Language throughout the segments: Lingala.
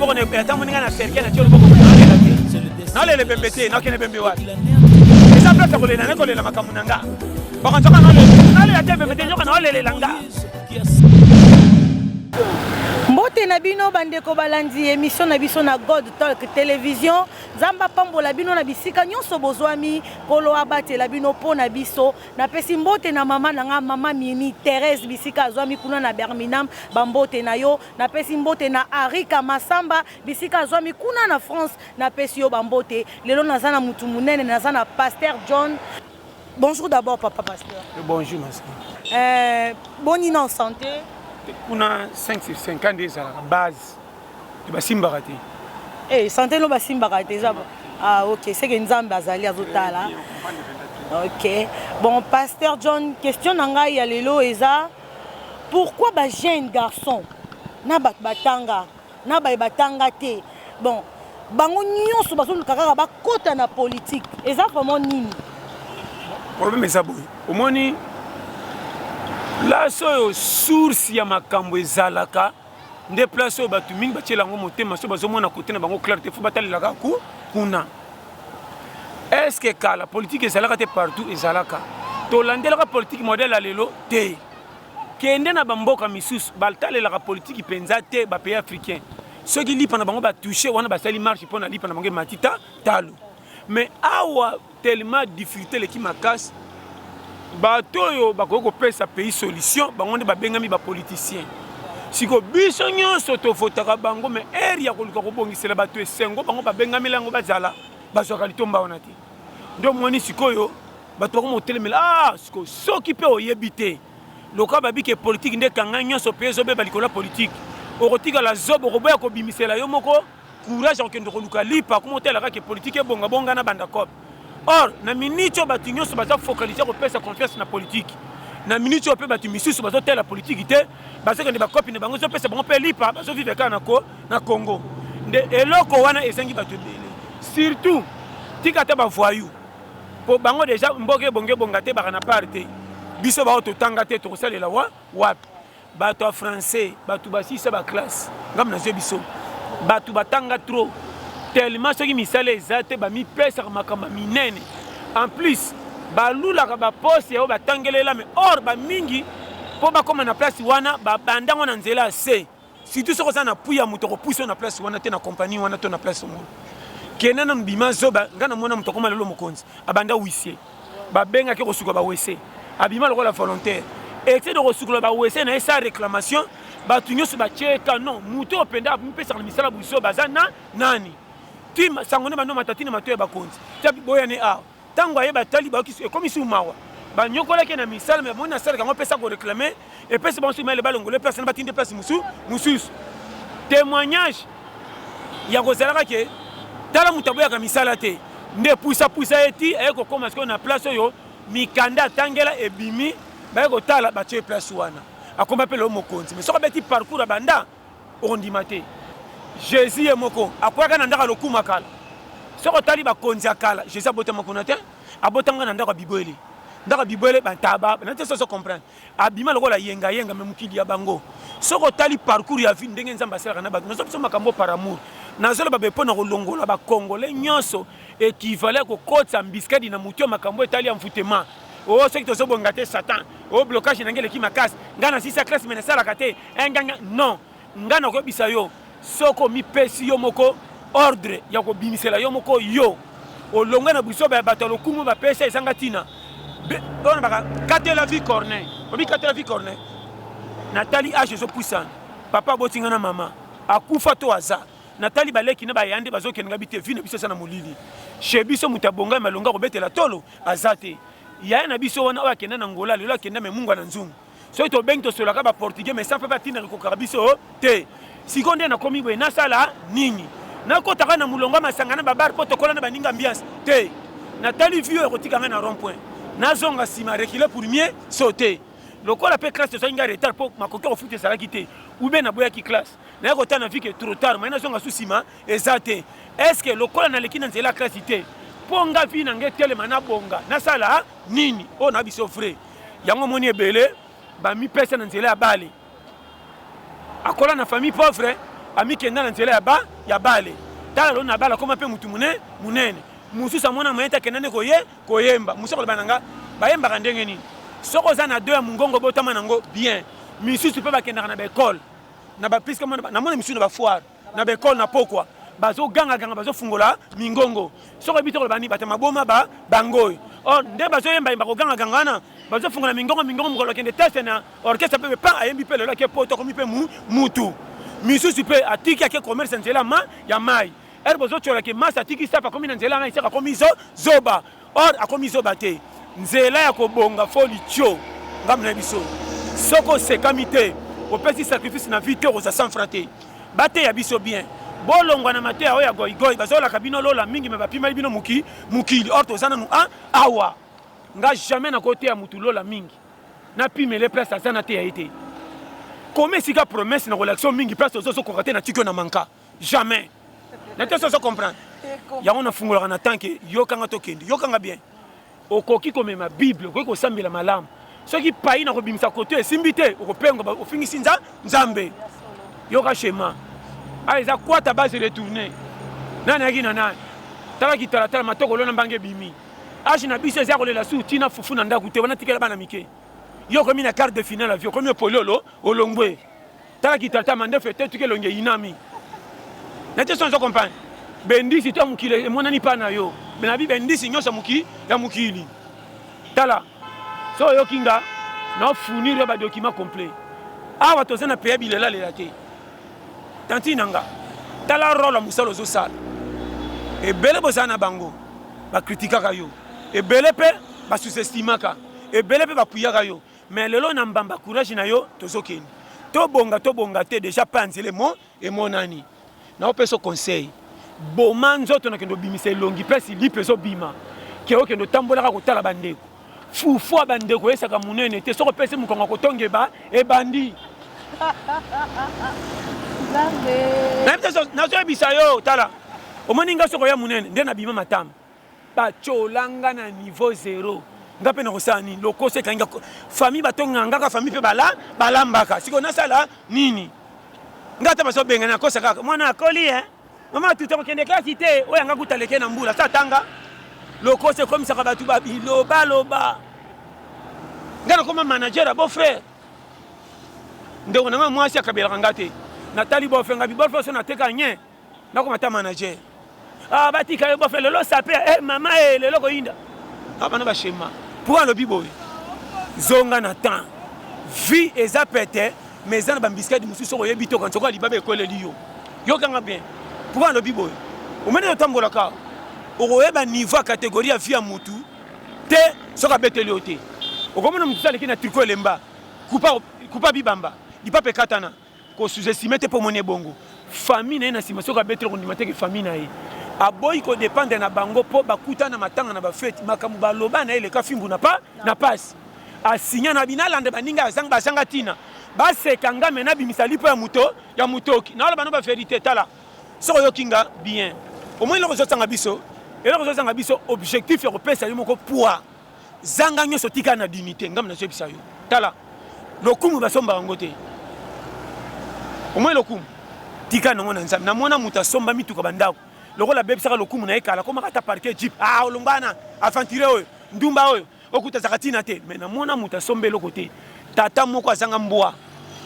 boko ne tamuninga na cercle na tio boko na le bembete na kene bembe wapi eza place ko le na ko le makambo nanga boko nzoka na le ate bembete nyoka na le langa. Mbote na bino bandeko balandi émission na biso na God Talk télévision zamba pambola bino na bisika nyonso bozwami polo abate la bino po na biso na pesi mbote na mama nanga mama Mimi Thérèse bisika azwami kuna na Birmingham bambote na yo na pesi mbote na Arika Masamba bisika azwami kuna na France na pesi yo bambote lelo nazana mutu munene nazana Pasteur John. Bonjour d'abord papa pasteur. Bonjour monsieur. Bonne en santé. On a 5 sur 5 ans déjà la base de Basimba raté. Eh santé no Basimba raté ça. Ah OK, c'est que nzambe azali azotala. OK. Bon pasteur John, question nanga ya lelo eza pourquoi ba jeune garçon na batanga na batanga te. Bon, bango nyonso bazo kaka ba kota na politique. Eza vraiment nini? Problème eza boy. Omoni la source ya makambo ezalaka nde place oyo bato mingi batielango motema so bazomona kote na bango clarté fo batalelaka kuna. Est-ce que kala politique ezalaka te partout ezalaka tolandelaka politique modèle ya lelo te kende na bamboka misusu batalelaka politique mpenza te bapays africain soki lipa na bango batouche wana basali marche mpo na lipa na bango matita talo mais awa tellement difficulté leki makasi bato oyo bakoki kopesa pays solution bango nde babengami bapoliticien siko biso nyonso tofotaka bango mais ere ya koluka kobongisela bato esengo bango babengamela yango bazala bazwaka litomba wana te nde omoni sikoyo bato bakomotelemela siko soki mpe oyebi te loka babike politike nde kanga nyonso mpe ezobeba likolo ya politike okotikala zobo okoboya kobimisela yo moko courage ya kokende koluka lipa komotelaka ke politike ebongabonga na bandakope. Or, na minute oyo bato nyonso baza focaliser kopesa confiance na politique. Na minute oyo mpe bato misusu bazotela politique te, bazokende bakopi na bango ezopesa bango mpe lipa bazovive kaka na Congo. Nde eloko wana esengi bato ebele. Surtout, tika te bavoyu. Po bango deja mboka ebonga te baka na part te. Biso bao totanga te tokosalela wapi. Bato ya français, bato basisa ba classe. Ngam na biso. Bato batanga trop. Tellement ceux qui misale ezate ba mi pesa makamba minene en plus balula ka ba poste ya ba tangelela mais or ba mingi po ba koma na place wana ba bandango na nzela se surtout soko sana puya muto ko puso na place wana te na compagnie wana to na place mo kenana mbima zoba ngana mona muto koma lelo mokonzi abanda huissier ba benga ke ko suka ba wese abima lokola volontaire excès de resuka ba wese na esa réclamation ba tunyo se ba cheka non muto openda mi pesa na misala buso bazana nani Tim sangone bano matatine matoya bakonzi tabi boyane tango ayeba tali ba kisu comme ici mawa ba nyokola ke na misala mais mona sala kango pesa ko réclamer et pesa bon sur le balongole personne batinde place musu témoignage ya kozalaka ke tala mutaboya ka misala te nde puisa eti ayeko koma parce que na place yo mikanda tangela ebimi ba yeko tala ba tie place wana akomba pe le mokonzi mais soko beti parcours banda ondimate Jésus est moko akwaka na ndaka lokuma kala soko tali ba konzi akala Jésus abota makona te abotanga na ndaka bibwele bantaba na te so comprendre abima lokola yenga mais mukili ya bango soko tali parcours ya vie ndenge nzamba sala na bato nazo makambo par amour nazolo ba bepo na kolongola ba congolais nyonso équivalent ko kotsa mbiskadi na mutio makambo etali ya mfutema ceux qui sont bongate Satan blocage na ngele ki makasi ngana sisa classe mais na sala kate nganga non ngana ko bisayo soko mi pesi yo moko ordre ya ko bimisela yo moko yo olonga na biso ba batalo kumu ba pesa esanga tina on baka kate la vie corner obi kate la vie corner Nathalie H so puissant papa botinga na mama akufa to aza Nathalie baleki na bayande bazokenga bite vie na biso sana molili shebiso mutabonga malonga ko betela tolo azate ya na biso wana akenda na ngola lelo akenda me mungu na nzungu so to beng to solaka ba portugais mais ça peut pas tina ko karabiso te sikonde na komi bwe na sala nini na kotaka na mulonga masanga na babar protocole na baninga ambiance te Nathalie vieux ekotika na rond point na zonga sima reculer pour mieux sauter lokola pe classe so inga retard pour makoki ko fuite sala kité ou bien na boya ki classe na ko tana vike trop tard mais na zonga susima ezate est-ce que lokola na lekina nzela classe ité ponga vi na ngetele mana bonga na sala nini o na biso frère yango moni ebele ba mi pesa na nzela ya bale akola na famille pauvre ami kenda na nzela ya ya bale tala lo na bala koma pe mutu munene mususu amona moyeta kenane koyemba mususu koloba nanga bayembaka ndenge nini soko za na 2 ya mungongo botama nango bien misusu pe bakendaka na baekole na bapiske namona misusu na bafoire na baekole na pokwa bazoganga bazofungola mingongo soko ebiti koloba nini batama boma bangoyo or nde bazoyemba yemba koganga wana bazofungola mingongo mokolo kende teste na orchestre pe pa ayembi pe lelo ake poto komi pe mutu misusu pe atiki ake commerce nzela ya mai bozochola ke masa atiki sapa komi na nzela ngai saka komi zoba or akomi zoba te nzela ya kobonga foli tio ngamna biso soko sekami te opesi sacrifice na vie te oza sans fraté bate ya biso bien bolongwa na mateya oyo ya goigoi bazolaka bino lola mingi me bapimali bino mokili or tozana nu awa nga jamais na kote ya mutu lola mingi napimele place aza na te ya ye te kome esika promesse na relation mingi place ozozokoka te na tiki oyo na manka jamais na te sozo comprendre yango nafungolaka na tanke yokanga tokende yokanga bien okoki komema bible okoki kosambela malamu soki pai na kobimisa kote esimbi te okopenga ofingisi nzambe yoka shema eza kwata base retourne nani yaki na nani talaki talatala matoko lona mbange bimi ashi na biso eza kolela su tina fufu na ndaku te wana tikela bana mike yokomi na quart de finale avio komi pololo olongwe talaki talatala mande fete tukelonge inami na te sonzo comprendre bendisi to mukile emonani pa na yo benabi bendisi nyonso ya mukili tala so yokinga na fournir ba document complet awa toza na peya bilela lela te tanti nanga tala rôle musalo zo sala ebele bozana bango ba kritikaka yo ebele pe ba sous-estimaka ebele pe ba puyaka yo mais lelo na mbamba courage na yo tozokeni to bonga te déjà pas nzele emonani na opeso conseil boma nzoto na kendo bimisa elongi pesi lipe zo bima ke okendo tambolaka kotala bandeko fufu bandeko esaka munene te soko pesi mukongo kotonge ebandi nazo ebisa yo tala omoni nga soko ya munene nde na bima matama bacholanga na niveau 0 nga pe na kosala nini lokoso ekangi famille batongangaka famille pe balambaka siko nasala nini nga ta bazobenga na kosa kaka mwana akoli mama tuta kokende klasi te oyo anga kutaleke na mbula sa tanga lokoso ekomisaka batu babilobaloba nga nakoma manager ya beau-frère ndeko nanga mwasi akabelaka nga te natali beau-frère nga beau-frère so nateka nye nakoma ta manager batika yo beau-frère lelo sape mama lelo koyinda bana bashema pour alobi boye zonga na temps vie eza pete mais eza na bambiskadi mosusu okoyebi to kanzoko alibabe ekoleli yo yokanga bien pour alobi boye omene otambolaka okoyeba niveau ya catégorie ya vie ya mutu te soki abeteli yo te okomona mutu saleki na triko elemba kupa bibamba lipape ekatana kosous-estime te mpo moni ebongo famille na ye na nsima soki abeteli kondima teke famille na ye aboyi kodépendre na bango mpo bakutana matanga na bafeti makambo baloba na ye leka fimbu na pasi asinya na binalande baninga bazanga tina baseka nga mena bimisa lipo ya mutoki na oloba no baverité tala soko yokinga bien omoi eloko ezozanga biso objectif ya kopesa yo moko poids zanga nyonso tika na dignité ngam na zebisa yo tala lokumu basomba yango te omoi lokumu tika nango na nzambe namona moto asomba mituka bandako lokola bebisaka lokumu na ye kala komaka ata parke jeep olombana aventire oyo ndumba oyo okutazaka tina te mais namona moto asomba eloko te tata moko azanga mbwa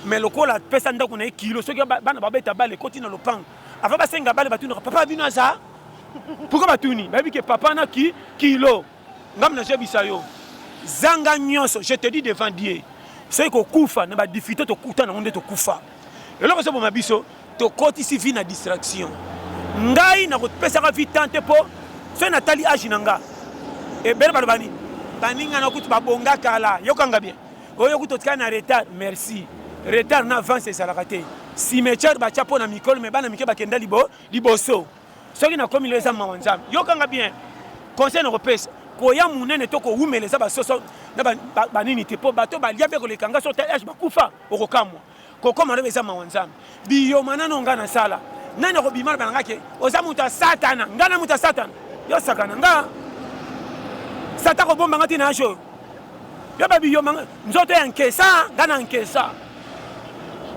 mais lokola apesa ndako na ye kilo soki bana babeta bale ekoti na lopango ava basenga bale batunaka papa bino aza pourkui batuni bayebi ke papa na kilo ngam na jebisa yo zanga nyonso je te dis devant Dieu soki kokufa na badifite tokuta nango nde tokufa eloko ezoboma biso tokotisi vi na distraction ngai nakopesaka vi tante mpo soki natali age na nga ebele balobani baninga na kutu babonga kala yokanga bien oyo kutu otikali na retard merci retard na avance ezalaka te cimetière batya mpo na mikolo me bana mike bakenda liboso soki nakomi lelo eza mawa nzambe yokanga bien conseil nakopesa koya munene to kowumela eza basoso na banini te mpo bato balia mpe kolekanga so age bakufa okokamwa kokoma lobe eza mawa nzambe biyoma nano nga nasala nani akobima na banangake oza moto ya satana nga na moto ya satana yo sakana nga sata kobombanga tina age oyo yo babiyoma nzoto ya nkesa nga na nkesa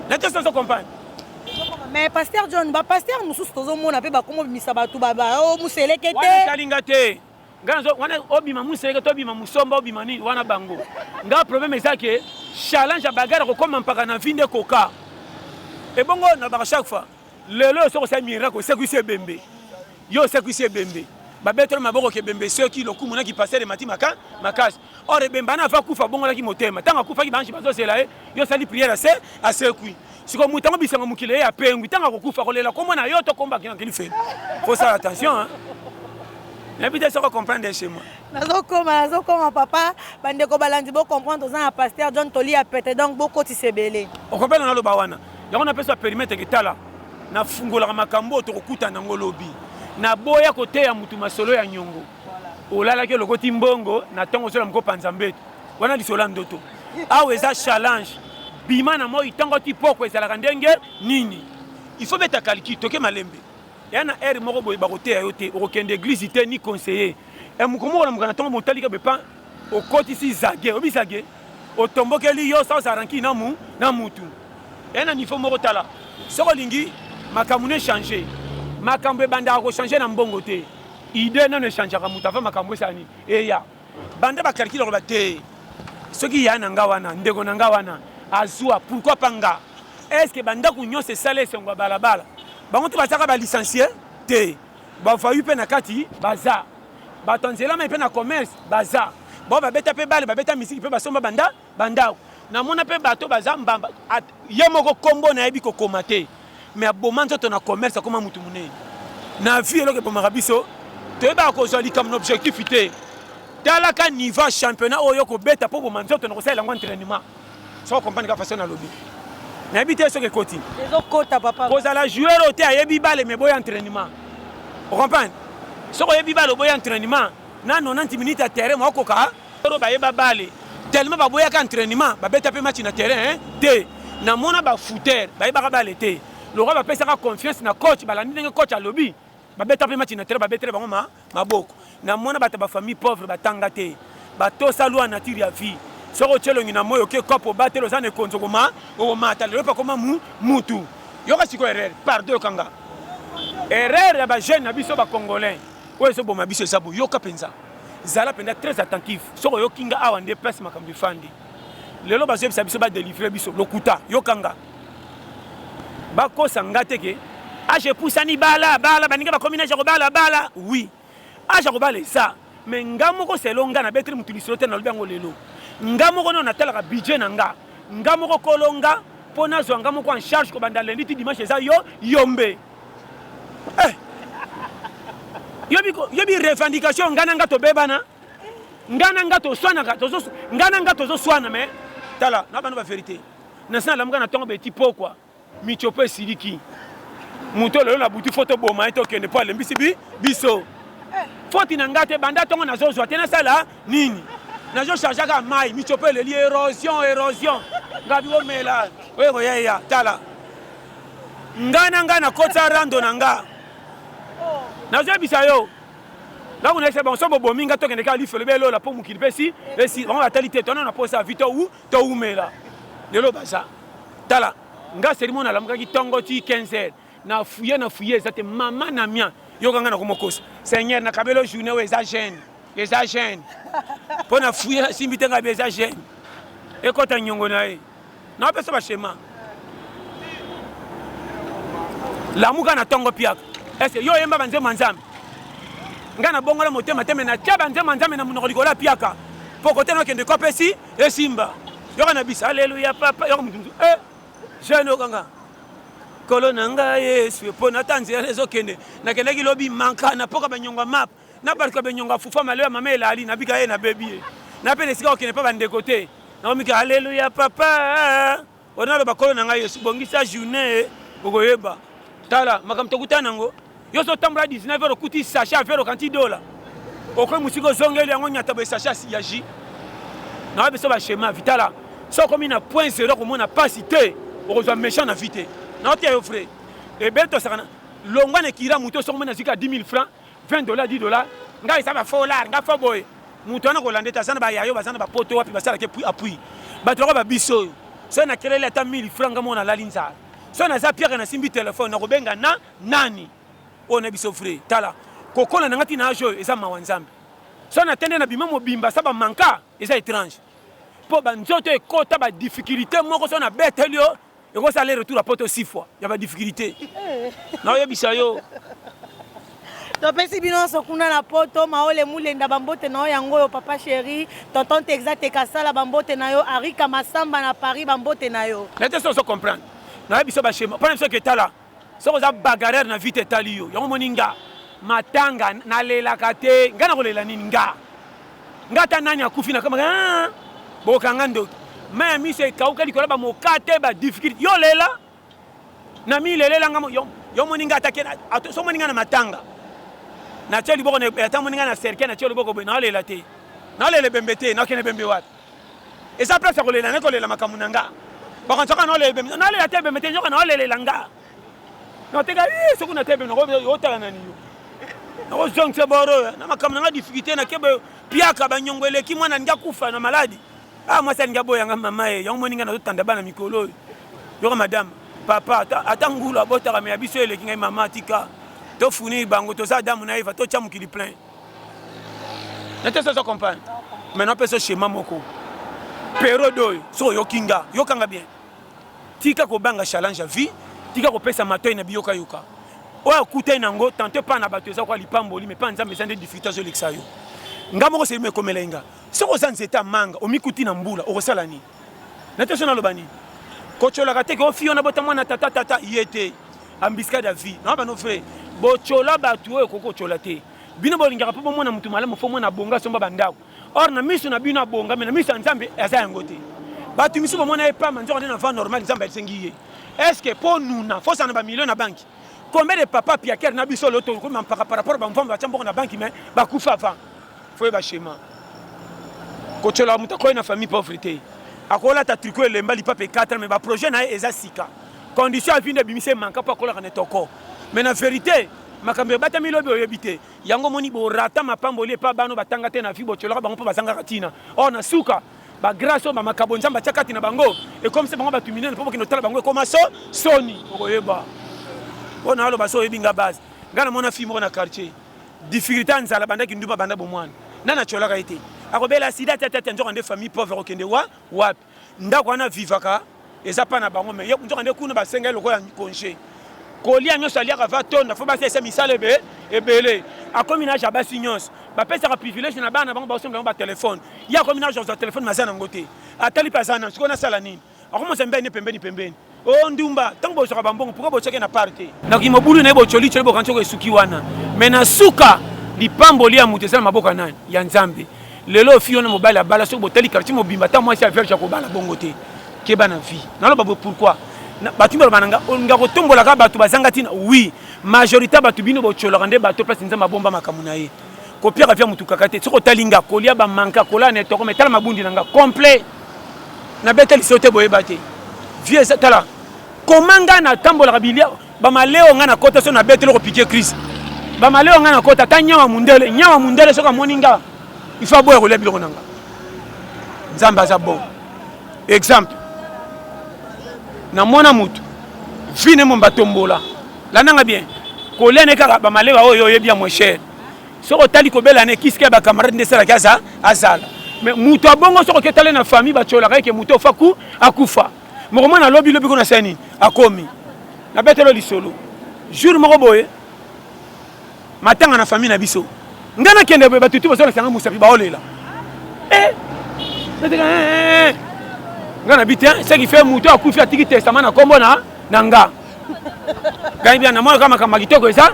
na te soso compagne mais pasteur John ba pasteur mususu tozomona pe bakomo bimisa bato baba o museleke te wana kalinga te nganzo wana obima museleke to bima musomba obima nini wana bango nga problème ezake challenge ya bagara kokoma mpaka na vinde koka ebongo na baka chaque fois lelo soko sa miracle sekwisi ebembe yo sekwisi ebembe babetolo maboko ke bembe soki lokumu na ki passer de mati makasi or ebemba na va kufa bongo la ki motema tanga kufa ki banji bazosela yo sali prière assez kui siko mutango bisanga mukile ya pengu tanga kokufa kolela komona yo to komba kina kili fait faut ça attention hein n'habitez ça comprendre chez moi nazokoma papa bandeko balandi bo comprendre za na pasteur John Toli a pété donc boko tisebele on comprend na lo bawana yango na pesa périmètre ke tala na fungola makambo to kokuta na ngolobi na boya kote ya mutu masolo ya nyongo olala ke lokoti mbongo na tongo sola mko panza mbeto wana lisola ndoto awe za challenge bima na moi tango ti poko ezalaka ndenge nini il faut mettre calcul toke malembe yana ere moko boye bakote ya yote okende église te ni conseiller e mukomo na mukana tongo motali ka bepa okoti si zage obisage otombokeli yo sa saranki na mutu yana niveau moko tala soko lingi makamune changer makambo banda ko changer na mbongo te idée non changer ka mutu fa makambo sani eya banda ba calcul ko ba te soki yana ngawana ndeko na ngawana azua pourquoi panga est-ce que banda ko nyose sale sengwa balabala bango to basaka ba licencié te ba fayu pe na kati baza ba tonzela mais pe na commerce baza bo ba beta pe bale ba beta misiki pe basomba banda na mona pe bato baza mbamba yemoko kombo na yebi ko komate mais aboma nzoto na commerce akoma mutu munene na vie eloko ebomaka biso toyebaka kozwa likambo na objectif te talaka niveau championnat oyo kobeta mpo boma nzoto na kosala yango entraînement soko comprendre ka façon na lobi nayebi te soki ekoti kozala joueur oyo te ayebi bale mais boya entraînement ocomprendre soki oyebi bale oboya entraînement na 90 minutes ya terrain mokoka oyo bayeba bale tellement baboyaka entraînement babeta mpe match na terrain te namona bafooter bayebaka bale te loko bapesaka confiance na coach balandi ndenge coach alobi babeta mpe match na terrain babetele bango maboko namona bato bafamille pauvre batanga te batosa lwa nature ya vie soko otyelongi na moyo oke kopo batele oza na ekonzo okomata lelo mpa koma mutu yoka siko erreur pardon yokanga erreur ya bajeune na biso bacongolais oyo ezoboma biso eza boye yoka mpenza zala mpenza très attentif soko oyokinga awa nde place makambo efandi lelo bazoyebisa biso badelivre biso lokuta yokanga bakosa nga te ke age epusani bala baninga bakomi na age kobala oui age kobala eza mais nga moko selo nga na beteli mutu lisolo te nalobi yango lelo nga moko nao natalaka budget na nga moko kolonga mpo nazwa nga moko en charge kobanda lundi ti dimanche eza yombe yobi revendication nga na nga tobebana nga na nga toswanaka nga na nga tozoswana mais tala na bano bavérité nasina lamuka na ntongo beti pokwa michopo esiliki moto lelo na butu foto boma ye tokende mpo alembisi biso foti na nga te banda ntongo nazozwa te nasala nini nazochargeaka mai michopo eleli érosion nga bikomela oyo koyeya tala nga na nga nakota rando na nga nazoyebisa yo ntango naesa bango so bobomi nga tokende kaka lifelo belola mpo mokili mpe esi bango batali te tona na posa vi toumela lelo baza tala nga serimo nalamukaki ntongo ti 15 heures na fuye eza te mama na mia yokanga na komokosa seigneur nakabelo journée oyo eza jeune mpo na fuye nasimbi te nga be eza jeune ekota nyongo na ye naopesa bashema lamuka na ntongo piaka ese yo oyemba banzembo nzambe nga na bongola motema te me natya banzembo nzambe na monoko likolo apiaka mpo kote nakende kopesi esimba yoka na bisa alleluya papa yoka mutu jeune okanga kolo na ngai yesu mpo nata nzela ezokende nakendaki lobi mankana mpoka banyongo map na baluka benyongo afufa maleo ya mama elali nabika ye nabebi ye na mpe na esika okende mpa bandeko te nakomika alleluya papa onaloba kolo na ngai yesu bongisa journée okoyeba tala makambo tokutana nango yo sotambola 19 heures okuti sachet a vero kanti dola okoki mosika ozongeli yango nyata boye sachet ya ji nakoyebi so bashema vitala so okomi na point zero komona pasi te okozwa méchant na vie te naotia yo frère ebele tosakana longwa na ekira moto osokomona zika 10 000 francs $20 $10 ngai eza bafolar nga fo boye moto wana kolanda te aza na bayayo baza na bapoto wapi basalaki appui bato bako babiso oyo so nakeleli ata 1000 francs nga mona alali nzala so naza Pierre na simbi téléphone na kobenga na nani on a biso frère tala kokola na ngati na jo eza mawanzambe so na tende na bima mobimba sa ba manka eza étrange po ba nzoto ekota ba difficulté moko so na betelio eko sa aller retour à poto 6 fois ya ba difficulté na yo bisayo topesi bino sokuna na poto maole mulenda bambote na yo yango yo papa chéri tonton exact kasala bambote na yo Arika Masamba na Paris bambote na yo nete so comprendre na biso ba schéma pas que tala so za bagarre na vite tali yo yango moninga matanga na lela kate ngana ko lela nini nga ta nani akufi na kama bokanga ndo mais mi se kauka likola ba mokate ba difficulté yo lela na mi lela ngamo yo moninga atake so moninga na matanga na teli boko ne ata moninga na cercle na teli boko na lela te na lela bembete na kene bembe wat et ça place ko lela ne ko lela makamunanga bako ntoka na lela bembete na lela te bembete nyoka na lela nga no te ga so kuna te bembete no yo tala nani yo no zong se boro na makamunanga difficulté na kebe piaka ba nyongwele ki mwana nga kufa na maladi moi ça nga boya nga mama e yo moninga na tanda bana mikolo yo madame papa atangula botaka me abiso ele kinga mama tika to funi bango to sa damu na eva to chamu kili plein nete so comprendre maintenant peso schéma moko pero doy so yo kinga yo kanga bien tika ko banga challenge à vie tika ko pesa matoy na biyoka yoka o akuta nango tante pa na bato za kwa lipamboli mais pas nzambe sande difficulté zo leksa yo ngamo se me komelenga soko zanzeta manga omikuti na mbula okosala ni nete so na lobani kochola kate ko fio na bota mwana tata yete ambiska da vie na ba no frère bochola batu oyo koko chola te bino bolingaka po mona mutu malamu fo mona bonga somba bandako or na miso na bino bonga mais na miso nzambe asa yango te batu miso mona e pa manzo na va normal nzambe sengiye est-ce que pour nous na fo sana ba million na banque combien de papa piaker na biso loto ko man par rapport ba mfamba chambo na banque mais ba kufa avant faut ba schéma kochola mutu ko na famille pauvreté akola ta tricot lemba li pape 4 mais ba projet na eza sika condition à fin de bimise manka pa kola kanetoko mais na vérité makambe batami lobi oyebite yango moni bo rata mapamboli pa bano batanga te na fi bochola bango pa bazanga katina na suka ba grâce ba makabo nzamba chakati na bango et comme c'est bango batumine po kino tala bango comme soni okoyeba ona alo baso yebinga base ngana mona fi mo na quartier difficulté nzala banda ki nduba banda bomwana nana chola ka ite akobela sida tata nzo kande famille pauvre okende wapi ndako na vivaka eza pa na bango mais nzo kande kuna basenga loko ya konche kolia nyoso aliaka va tonda fo basa ese misala ebele akomi na jaba signons bapesaka privilège na bana bango baosomba ba téléphone ya komi na genre téléphone mazana ngote atali pasana sikona sala nini akomosa mbene pembeni ndumba tango bosoka bambongo pourquoi bocheke na parte na kimobulu na bocholi choli bokanchoko esuki wana mais na suka lipambo lia mutesala maboka nani ya nzambe lelo fio na mobile ya bala soko boteli quartier mobimba ta moi c'est verge ko bala bongo te keba na vie na lo pourquoi batumba bananga nga kotombola ka batu bazanga tina oui majorité batu bino bocholoka nde batu place nzamba bomba makamuna ye kopia ka via mutuka kate soko talinga kolia ba manka kola ne toko metala mabundi nanga complet na beteli sote boye bate vie ça tala komanga na tambola bilia ba maleo nga na kota so na beteli ko piquer crise ba maleo nga na kota ta nyawa mundele soka moninga il faut boye ko le biloko nanga nzamba za bon exemple na mona mutu vine mo batombola la nanga bien ko lene kaka ba malewa oyo bien moins cher soko tali ko bela ne kiske ba camarade ndesala kaza azala mais mutu abongo soko ketale na famille ba chola ke mutu faku akufa mo mona lobi ko na sani akomi na betelo lisolo jour moko boye matanga na famille na biso ngana kende ba tutu ba sala sanga musapi ba olela ngana bitin ce qui fait muto akufi atiki testament na kombo na nga gani bien na moi kama kitoko eza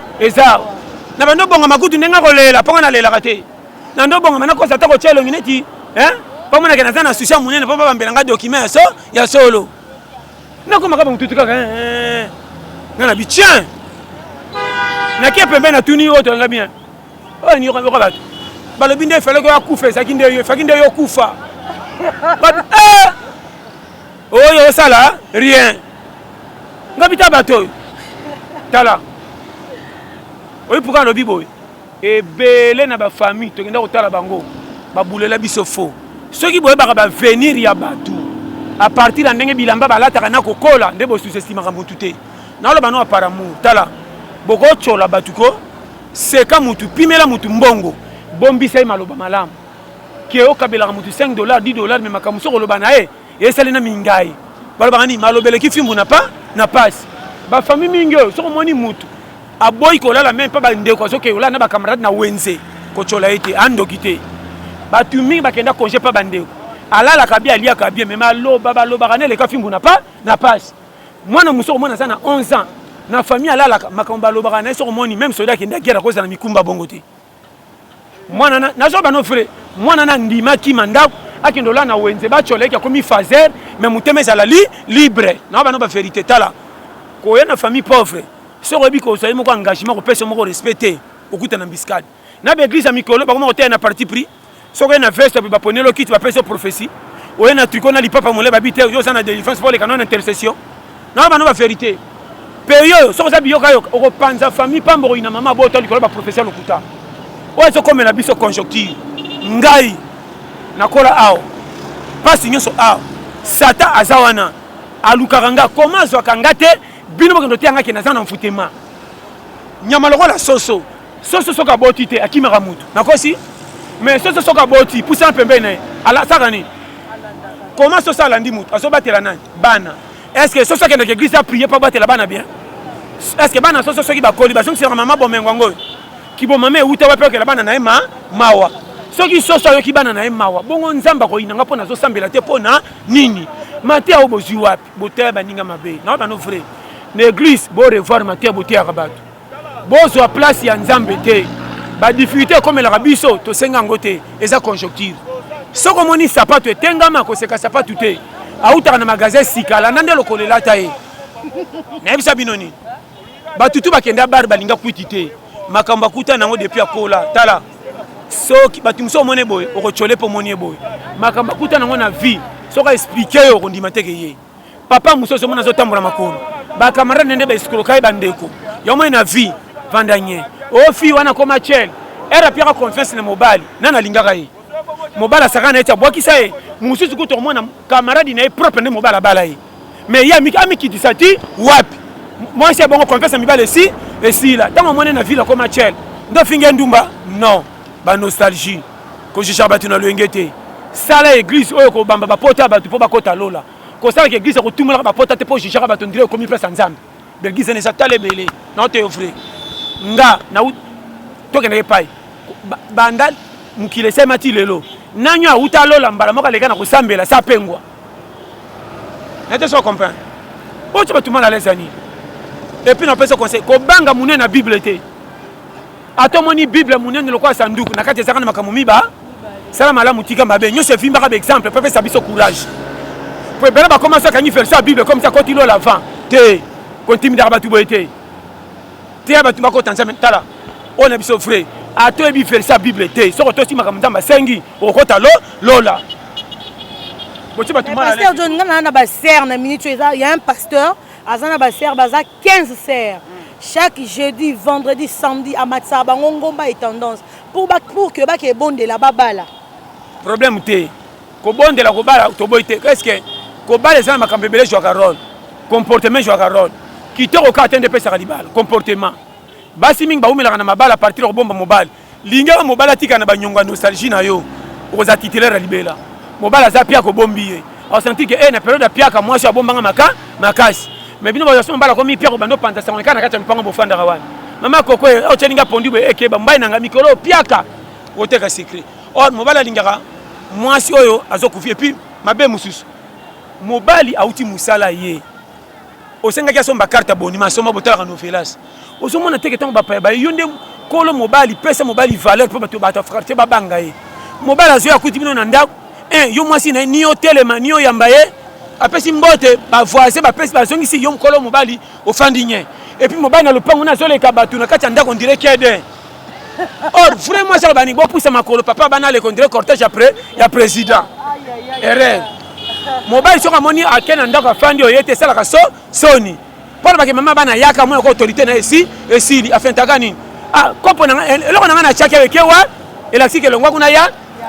na bando bonga makutu ndenga kolela ponga na lela kate na ndo bonga mana ko sata ko chelo ngineti pomona ke na susia munene papa bambelanga document ya solo na ko makaba mututu kaka ngana bitien na ke pembe na tuni oto nga bien ni ko batu balobi nde fele ko akufa sakinde yo kufa oyo sala rien ngabita bato tala oyi pourquoi lobi boy ebele na ba famille to kenda ko tala bango ba bulela biso fo soki boye ba venir ya batu à partir de ndenge bilamba balataka na kokola nde bosous-estimaka mutu te naloba no par amour tala bokochola batuko seka mutu pimela mutu mbongo bombisa ye maloba malamu ke okabelaka mutu $5 $10 me makambo soko loba na ye esali na mingai balobaka nini malobeleki fimbu na pasi bafamille mingi oyo soko moni mutu aboyi kolala meme mpa bandeko azoke olala na bakamarade na wenze kochola ye te andoki te batu mingi bakenda congé mpa bandeko alalaka bie aliaka bie meme balobaka na eleka fimbu na pasi mwana mosoko mwana aza na 11 ans na famille alalaka makambo balobaka na ye soko moni meme soda akende agera kozala na mikumba bongo te mwana nazoba no frère mwana na ndima kima ndako akende olala na wenze bachola eki akomi fazer me motema ezala libre naoba no bavérité tala koya na famille pauvre soko oyebi kozali moko engagement kopesa moko respect te okuta na mbiskade na baeglise ya mikolo bakoma koteya na parti pris soko oye na veste baponeli okiti bapesa prophétie oye na triko na lipapa mole babi te oza na délivrance mpo oleka no na intercession naoba no bavérité peri oyo soko oza biyoka yoka okopanza famille pamba okoyina mama abota likolo baprofesia lokuta oyo ezokomela biso conjoncture ngai nakola awa mpasi nyonso awa sata aza wana alukaka nga koma azwaka nga te bino bokendo teyanga ke naza na mfutema nyama lokola soso soki aboti te akimaka mutu nakosi mais soki aboti pusana pembeni na ye alasaka nini koma soso alandi mutu azobatela nani bana est ce que soso akendaka eglise aprie mpo abatela bana bien est ce que bana soso soki bakoli bazongisaka mama bomengo yango oyo kibomama euta wapi okela bana na ye mawa soki soso ayoki bana na ye mawa bongo nzambe akoyinanga mpo nazosambela te mpo na nini mate awo bozwi wapi boteya baninga mabe naoba no vrai na église borevoir mate boteyaka bato bozwa place ya nzambe te badifficulté ekomelaka biso tosenga yango te eza conjoncture soki omoni sapato etengama koseka sapatu te autaka na magasin sikala nde lokolela ta ye nayebisa bino nini batutu bakende bare balinga kwiti te makambo akuta nango depuis akola tala soki bato mosusu omoni boye okochole mpo omoni boye makambo akuta nango na vie soki aexplike yo okondima teke ye papa mosusu omoni azotambola makolo bakamarade nde baescroka ye bandeko ya omoni na vie vandanye ofi wana koma chel ere apiaka confiance na mobali nani alingaka ye mobali asaka na ye ti abwakisa ye mosusu kuta omona kamaradi na ye propre nde mobali abala ye mais ye amikitisa ti wapi mwasi ya bongo confiance na mibali esila ntango omoni na ville akoma chel ndo finge ndumba non banostalgie kojijaka bato na loyenge te sala église oyo kobamba bapota ya bato mpo bakota lola kosalaka église akotumulaka bapota te mpo jijaka bato ndire okomi place ya nzambe baeglise nesa tala ebele naote ofre nga tokendaka epai banda mokili esemati lelo nanyo awuta lola mbala moko aleka na kosambela sa pengwa nete so comprendre oyo bato mal alaise ani epuis napesa conseil kobanga monene na bible te atomoni bible monene lokola sanduku na kati ezaka na makambo miba sala malamu tika mabe nyonso evimbaka baexemple mpo epesa biso courage po ebele bakomanso akangi version ya bible comme ça koti lola avant te kontimidaka bato boye te teya bato bakota nzambe tala oyo na biso frère atoyebi version ya bible te soko tosi makambo nzambe asengi okota lola pasteur John nga na baser na minute il y a un pasteur azana baser baza 15 serres chaque jeudi vendredi samedi à matsa bango ngomba et tendance pour que bake bondela babala problème te ko bondela ko bala to boite est-ce que ko bala ça makambo ebele jouer rôle comportement jouer rôle kitoko ka atende pesa libala comportement basi mingi ba umela na mabala partir ko bomba mobile linga mobile tika na banyonga nostalgie na yo oza titulaire libela mobile za pia ko bombiye on senti que na période ya pia ka moi ya bombanga makasi mais bino bazo mbala ko mi pia ko bando panta sa kana kata mpango bofanda rawani mama koko o cheninga pondi be ekeba mbai nanga mikolo piaka oteka secret or mobile lingaka mwasi oyo azokufi puis mabe mususu mobali auti musala ye osenga kia somba carte abonnement soma botala no felas osomona teke tango ba yonde kolo mobali pesa mobali valeur po bato frère babanga ye mobali azo akuti bino na ndako yo mwasi na ni hotelema ni oyamba ye apesi mbote ba voisin ba pesi ba zongisi yo mkolo mobali ofandi nye et puis mobali na lopango na zoleka bato na kati ndako ndire kede or vraiment ça bani bo poussa makolo papa bana le condire cortège après ya président erreur mobali soka moni akena ndako afandi oyete sala ka soni pour ba ke mama bana yaka mo ko autorité na esili afin takani ah kopo na eloko na na chaki avec wa elaksi ke longwa kuna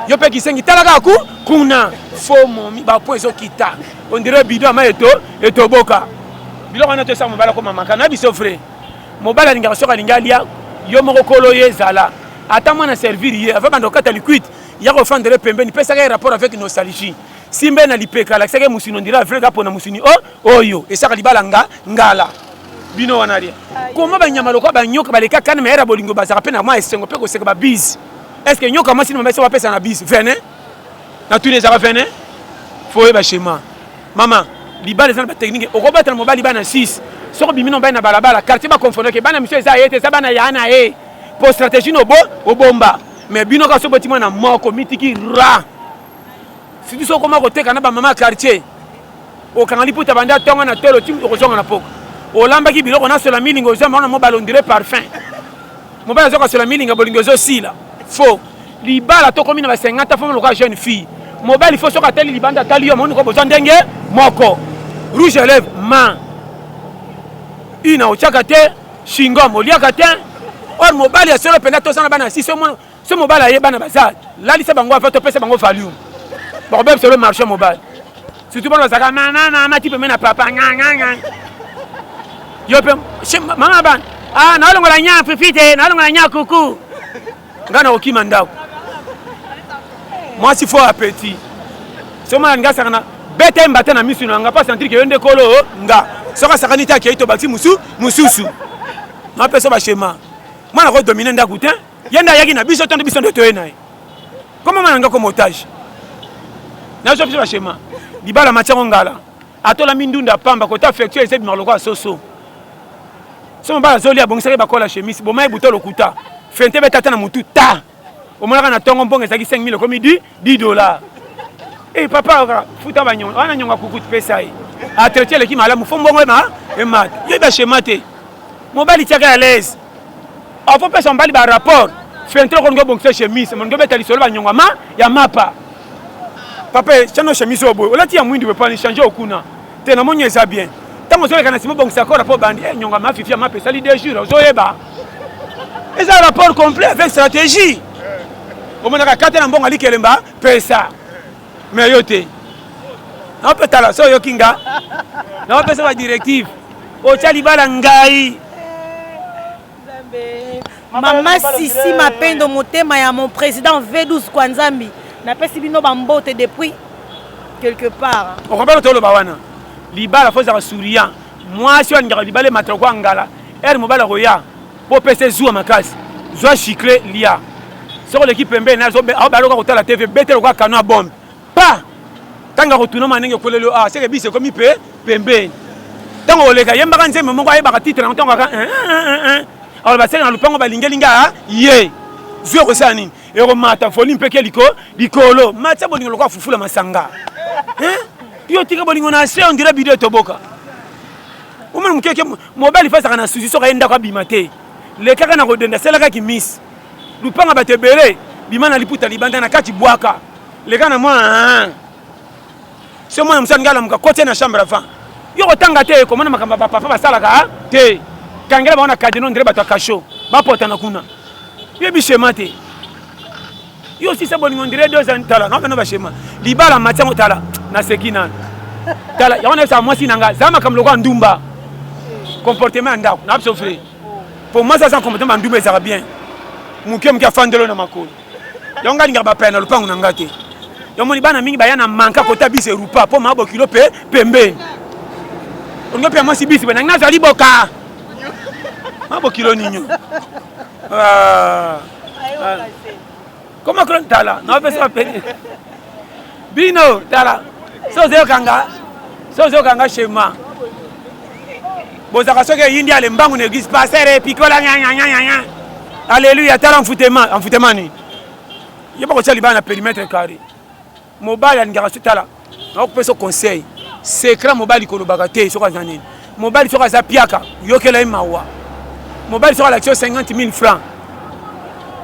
yo pe kisengi talaka ku kuna fo momi ba po ezo kita on dirait bidon ma eto boka biloko na to sa mobala ko mamaka na biso frère mobala linga soka linga lia yo moko kolo ye zala ata mwana servir ye avant bando kata liquide ya ko fandre pembeni pesa ka rapport avec nostalgie simbe na lipeka la seke musino ndira vrai ka pona musini oyo esaka libala ngala bino wana lia koma banyama lokwa banyoka baleka kana mera bolingo bazaka pe na mwa esengo pe ko seka ba bise est-ce que nyoka masini mama so pesa na bise vene na tous les arts vene faut ba schéma maman libala za ba technique okobata na mobali bana 6 soko bimino bana balabala quartier ba confondre ke bana monsieur eza yete za bana yana pour stratégie no bomba mais bino ka so botima na moko mitiki ra si tu so koma koteka na ba mama quartier o kangali puta banda tonga na tolo tim ko zonga na poko o lamba ki biloko na sola milingo za mona mobile on dirait parfum mobile zo ka sola milingo bolingo zo sila faux libala to komi na ba 50 fois loka jeune fille mobile faut so ka teli libanda tali yo moni ko bozo ndenge moko rouge à lèvres ma ina ochaka te shingo moliaka te or mobile ya solo pena to sana bana si ce mobile aye bana bazad la lisa bango va to pesa bango value bon ben c'est le marché mobile surtout bana zaka na ma type mena papa nga yo pe mama ban na longola nya fifite na longola nya kuku ngana okima ndako moi si faut appétit soma nga sakana bete mbata na misu nga pas sentir que yonde kolo nga soka sakani ta ki to bati mususu na peso ba schéma moi na dominer ndako te yenda yaki na biso tondo biso ndoto ena comment mananga comme otage na so ba schéma libala matiango ngala atola mindunda pamba kota affectueux ese bimaloko soso somo ba zoli abongisa ba kola chemise bo mai buto lokuta fente betata na mutu ta omonaka na tongo mbongo ezaki 5000 komi $10 eh papa futa banyo wana nyonga kukutu pesa yi entretien leki malamu fo mbongo mat yeba schéma te mobali tiaka à l'aise faut pesa mbali ba rapport fente ko ngo bongisa chemise mon ngo betali solo ba nyonga ya mapa papa chano chemise obo olati ya mwindi we pas ni changer okuna te na monyo eza bien tango zo kana simo bongisa ko rapport bandi nyonga ma fifi ma pesa li 2 jours zo yeba eza rapport complet avec stratégie au moins kata na mbongo ali kelemba pesa mais yote na peut la so yokinga na pesa ba directive o chali bala ngai mama sisi mapendo motema ya mon président V12 Kwanzambi na pesi bino bambote depuis quelque part on comprend to lo bawana libala faut ça souriant moi si on ngala libala matroko ngala mobala roya po pesa zuwa makasi zuwa chicler lia sur l'équipe pembe na zo baloka kota la TV betelo kwa kano bombe pa tanga kotuna manenge kolelo c'est que bise comme pembe tango oleka yemba kanze moko ayeba ka titre na tango ka alors ba sena lupango balingelinga ye zo ko sani e ko mata foli mpeke likolo matsa bolingo lokwa fufula masanga yo tika bolingo na se on dirait bidé toboka o mona mukeke mobile fa kana susi so ka enda kwa bimate le kaka na kodenda selaka ki miss lupanga batebele bimana liputa libanda na kati bwaka leka na mwa se mwana musani ngala muka kote na chambre avant yo kotanga te ko mona makamba papa basalaka te kangela baona kadino ndire bato kasho bapota na kuna yo bishema te yo si saboni ndire 2 ans tala na ba shema libala matango tala na sekina tala yona sa mwasi nanga zama kamloko ndumba comportement ndako na absofre pour moi ça sans comportement ndumba ça va bien muke muke afandelo na makolo yonga ninga ba pena lupangu na ngate yomoni bana mingi bayana manka kota bise rupa po mabo kilo pembe ongo pe mwasi bise bana ngaza liboka mabo kilo ninyo comment que tala na pesa pe bino tala sozo kanga shema bozaka soke yindi ale mbangu ne église passer pikola nya alléluia tala enfutema ni yeba ko tali bana périmètre carré mobile ngara tala na ko peso conseil secret mobile ko lobaka te soka zanini mobile soka za piaka yokela imawa mobile soka l'action 50 000 francs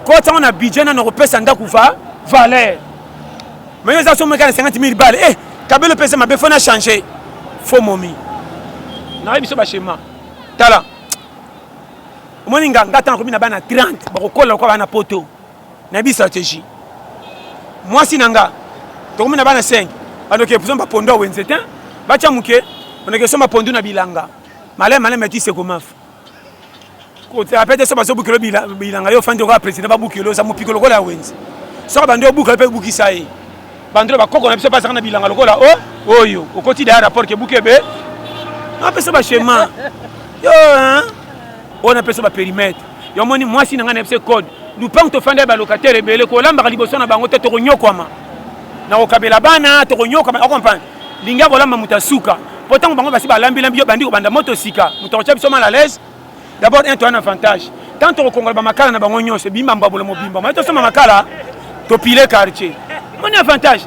ko ta on a budget na ko pesa ndaku valeur mais ça somme 50 000 balles kabelo pesa mabe fona changer faux momi na biso ba schéma tala moninga ngata na komina bana 30 bakokola kwa bana poto na bi stratégie moi si nanga to mona bana 5 bando ke puso ba pondo wenzetin ba tia muke on ke so ma pondo na bilanga malé meti c'est comment ko te apete so ba so bukelo bilanga yo fandi ko président ba bukelo sa mupikolo ko la wenzi so ba ndo bukelo pe bukisa yi bando ba koko na biso pas na bilanga lokola oyo okoti da rapport ke bukebe na pesa ba schéma yo hein on appelle ça ba périmètre yo moni moi si nanga na pesa code nous pas to fanda ba locataire ebele ko lamba liboso na bango te to konyokwama na okabela bana to konyokwama o comprendre linga ko lamba mutasuka pourtant bango basi ba lambi yo bandi ko banda moto sika mutocha biso mal à l'aise d'abord un avantage tant to kongola ba makala na bango nyose bimba mbabolo mobimba mais to soma makala to pile quartier mon avantage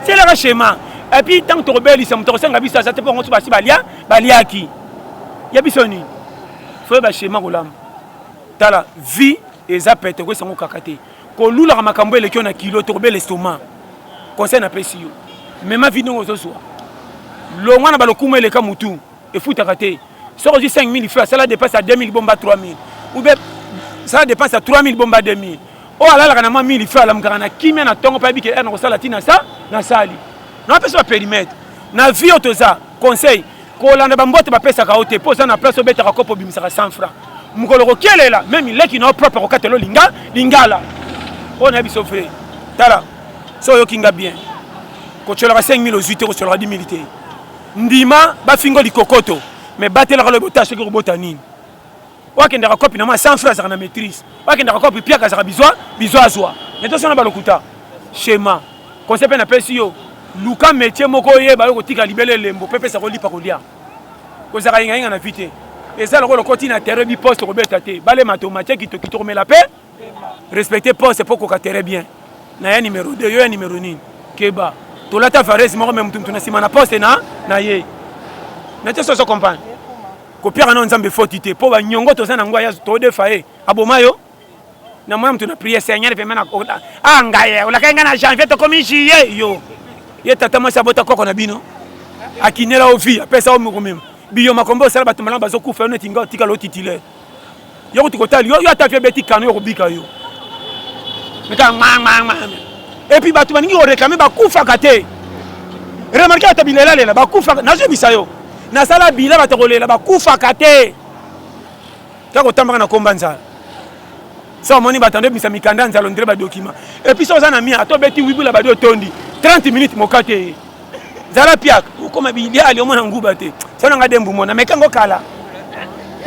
c'est le schéma et puis tant to rebeli ça mutocha ngabisa ça te pour ngoto basi balia ki ya bisoni faut ba schéma ko lamba tala vie eza pete ko sango kakate ko lula makambo ele kiona kilo to rebeli l'estomac conseil na pesi yo même ma vie non ozo soa le mwana balokumu ele ka mutu e futa kate so ko 5000 francs ça la dépasse à 2000 bomba 3000 ou bien ça la dépasse à 3000 bomba 2000 o ala la na 1000 francs la mkana kimia na tongo pa bike na ko sala tina ça na sali na pesa périmètre na vie otoza conseil ko landa ba mbote ba pesa ka ote posa na place obeta ka kopo bimisa ka 100 francs mukolo ko kelela même il est qui no propre ko katelo lingala on a biso frère tala so yo kinga bien ko chola 5000 aux 8 euros sur la 10 militaires ndima ba fingo likokoto mais batela ka le botage ko bota nini wakenda ka copie na ma 100 francs na maîtrise wakenda ka copie pia ka za bizo azwa mais to sona balokuta schéma conseil pe na pesi yo luka métier moko yeba yo ko tika libele lembo pepe sa ko lipa ko lia ko za inga na vite et ça le côté na terre bi poste ko beta te bale mathématique qui to la paix respecter poste pour ko ka terre bien na ya numéro 2 yo ya numéro nini keba to la ta fares mo même tout na sima na poste na ye na te so comprendre ko pire na nzambe fotité po ba nyongo to sana ngwa ya to de fae abomayo na mwana mtu na prier seigneur pe mena ngaye ola kenga na janvier to komi juillet yo ye tata mo sabota koko na bino akinela ovi apesa o muko même biyo makombo sala bato malamba zo kufa no tinga tika lo titulaire yo ko tikotali yo atafia beti kanu yo ko bika yo meka et puis bato baningi o réclamer ba kufa kate remarquez atabilela lela ba kufa na zo bisayo na sala bila bato kolela ba kufa kate kako tamba na kombanza ça moni batande misa mikanda nzalo ndre ba document et puis ça na mia to beti wibula ba do tondi 30 minutes mokate zala piak ukoma bilia ali omona nguba te sana nga dembu mona mekango kala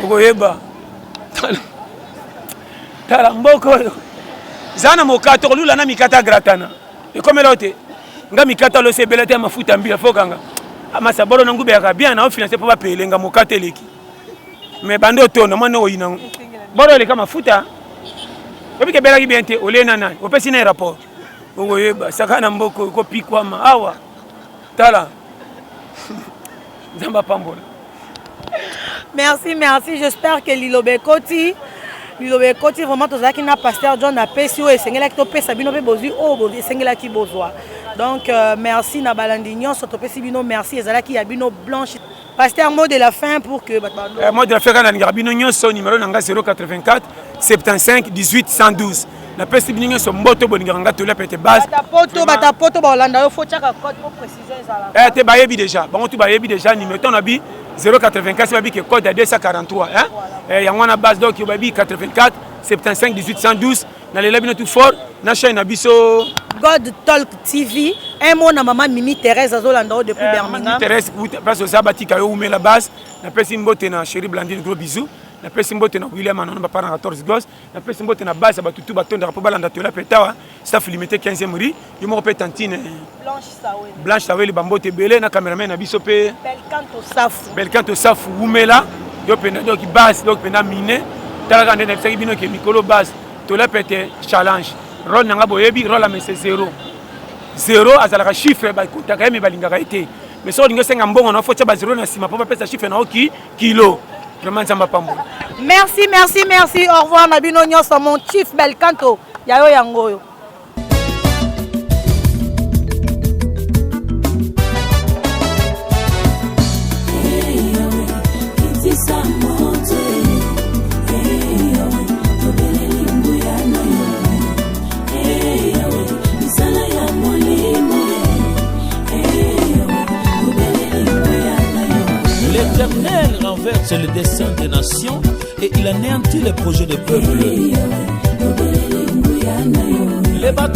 ukoyeba tala mboko zana mokato lula na mikata gratana e komelote nga mikata lo sebelete mafuta mbila fokanga amasa bolo na ngube ya bien na o financer po ba pelenga mokate leki me bando to na mwana oyina bolo le kama mafuta obike bela kibiente olena nani opesi na rapport ukoyeba sakana mboko ko pikwa ma awa tala Zamba Pambola. Merci, j'espère que Lilobe Koti vraiment tous qui n'a pasteur John a pesi et sengela ki to pesa bino pe bozui bozi sengela ki bozwa. Donc merci na balandignon so to pesi bino merci ezala ki ya bino blanche. Pasteur mot de la fin pour que mot de la fin kana ngabino nyonso numéro nanga 084 75 18 112. La peste bino nyonso mboto boninganga to la pete base. Bata poto ba Hollanda yo faut chaka code pour préciser ça. Te bayebi déjà. Bon tu bayebi déjà numéro na bi 084 babi que code 243 hein. Yango na base donc babi 84 75 18 112 na le labino tout fort na chaîne na biso God Talk TV. Un mot na maman Mimi Thérèse Azolanda depuis Birmingham. Thérèse parce que ça batika yo met la base na pesi mbote na chérie Blandine gros bisous. Na pesi mbote na William Anono ba parent 14 gosses na pesi mbote na base ba tutu batonda po balanda to la petawa staff limité 15e rue yo mo pe tantine Blanche Saweli bambote belé na cameraman na biso pe Belcanto Safu Umela yo pena donc base donc pena miné tala ka ndene tsaki bino ke mikolo base to la pete challenge rôle nanga boyebi rôle a mese 0 azala ka chiffre ba kutaka yeme balinga ka été mais so lingo senga mbongo na focha ba 0 na sima po ba pesa chiffre na oki kilo. Merci. Au revoir, Nabino Nyonso, mon chief Belcanto. Yayo Yangoyo. Hey, renverse le destin des nations et il anéantit les projets des peuples. Les bateaux